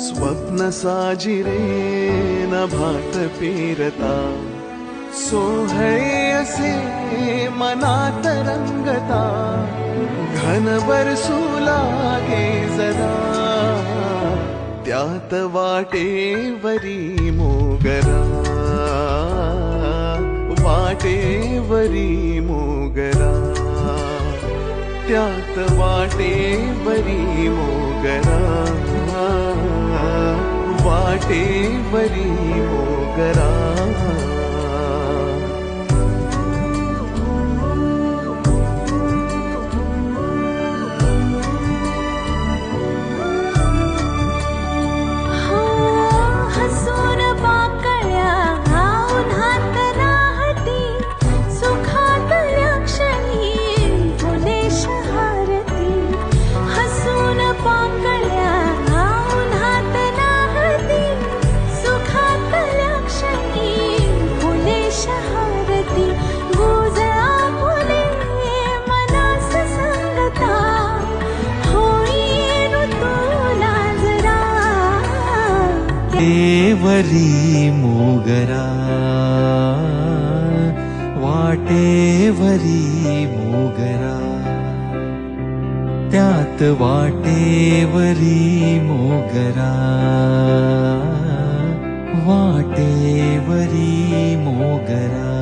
स्वप्न साजिरे नभात पेरता सोहळे असे मनात रंगता घन बरसू लागे जरा त्यात वाटेवरी मोगरा वाटेवरी मोगरा त्यात वाटेवरी मोगरा वाटेवरी मोगरा वाटेवरी मोगरा वाटेवरी मोगरा त्यात वाटेवरी मोगरा वाटेवरी मोगरा